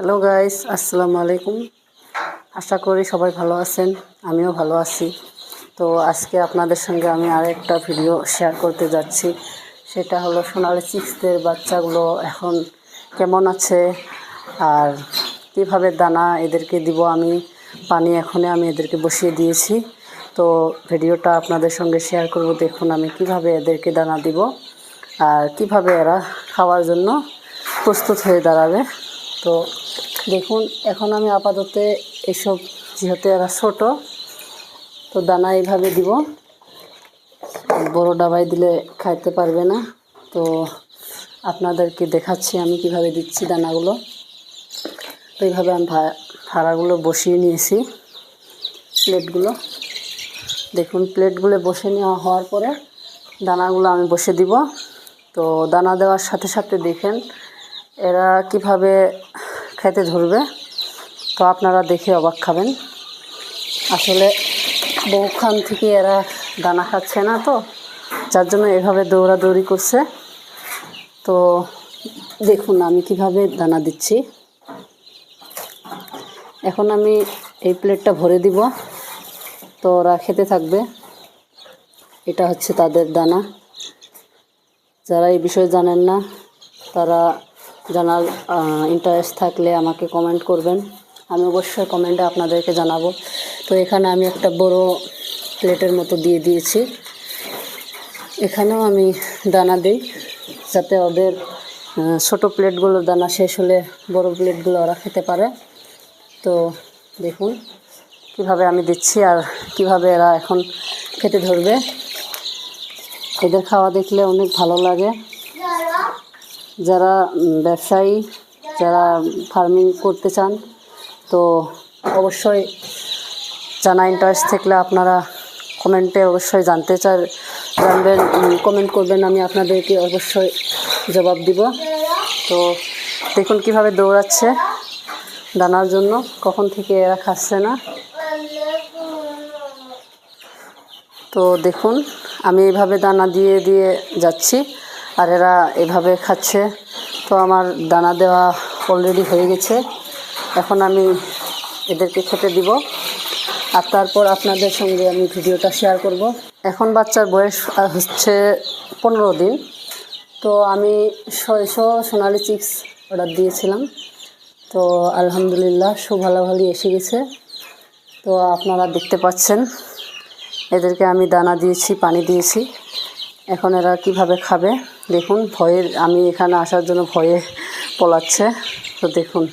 Hello guys, আসসালামু আলাইকুম। আশা করি সবাই ভালো আছেন, আমিও ভালো আছি। তো আজকে আপনাদের সঙ্গে আমি আরেকটা ভিডিও শেয়ার করতে যাচ্ছি। সেটা হলো সোনালি চিক্সদের বাচ্চাগুলো এখন কেমন আছে আর কীভাবে দানা এদেরকে দিব। আমি পানি এখনই আমি এদেরকে বসিয়ে দিয়েছি। তো ভিডিওটা আপনাদের সঙ্গে শেয়ার করব। দেখুন আমি কিভাবে এদেরকে দানা দিব আর কিভাবে এরা খাওয়ার জন্য প্রস্তুত হয়ে দাঁড়াবে। তো দেখুন, এখন আমি আপাতত এসব, যেহেতু এরা ছোটো, তো দানা এইভাবে দিব। বড় ডাবায় দিলে খাইতে পারবে না, তো আপনাদেরকে দেখাচ্ছি আমি কিভাবে দিচ্ছি দানাগুলো। তো এইভাবে আমি ভাড়াগুলো বসিয়ে নিয়েছি, প্লেটগুলো। দেখুন, প্লেটগুলো বসে নেওয়া হওয়ার পরে দানাগুলো আমি বসে দিব। তো দানা দেওয়ার সাথে সাথে দেখেন এরা কিভাবে খেতে ধরবে। তো আপনারা দেখে অবাক খাবেন। আসলে বহুক্ষণ থেকে এরা দানা খাচ্ছে না, তো যার জন্য এভাবে দৌড়াদৌড়ি করছে। তো দেখুন আমি কিভাবে দানা দিচ্ছি। এখন আমি এই প্লেটটা ভরে দিব, তো ওরা খেতে থাকবে। এটা হচ্ছে তাদের দানা। যারা এই বিষয়ে জানেন না, তারা জানার ইন্টারেস্ট থাকলে আমাকে কমেন্ট করবেন, আমি অবশ্যই কমেন্টে আপনাদেরকে জানাবো। তো এখানে আমি একটা বড় প্লেটের মতো দিয়ে দিয়েছি। এখানেও আমি দানা দিই, যাতে ওদের ছোটো প্লেটগুলোর দানা শেষ হলে বড় প্লেটগুলো ওরা খেতে পারে। তো দেখুন কিভাবে আমি দিচ্ছি আর কিভাবে এরা এখন খেতে ধরবে। এদের খাওয়া দেখলে অনেক ভালো লাগে। যারা ব্যবসায়ী, যারা ফার্মিং করতে চান, তো অবশ্যই জানা ইন্টারেস্ট থাকলে আপনারা কমেন্টে অবশ্যই জানবেন, কমেন্ট করবেন, আমি আপনাদেরকে অবশ্যই জবাব দিব। তো দেখুন কিভাবে দৌড়াচ্ছে দানার জন্য, কখন থেকে এরা খাচ্ছে না। তো দেখুন আমি এইভাবে দানা দিয়ে দিয়ে যাচ্ছি আর এরা এভাবে খাচ্ছে। তো আমার দানা দেওয়া অলরেডি হয়ে গেছে। এখন আমি এদেরকে খেতে দিব আর তারপর আপনাদের সঙ্গে আমি ভিডিওটা শেয়ার করব। এখন বাচ্চার বয়স হচ্ছে 15 দিন। তো আমি 600 সোনালি চিক্স অর্ডার দিয়েছিলাম। তো আলহামদুলিল্লাহ ভালোই এসে গেছে। তো আপনারা দেখতে পাচ্ছেন এদেরকে আমি দানা দিয়েছি, পানি দিয়েছি। এখন এরা কিভাবে খাবে দেখুন। আমি এখানে আসার জন্য ভয়ে পলাচ্ছে। তো দেখুন।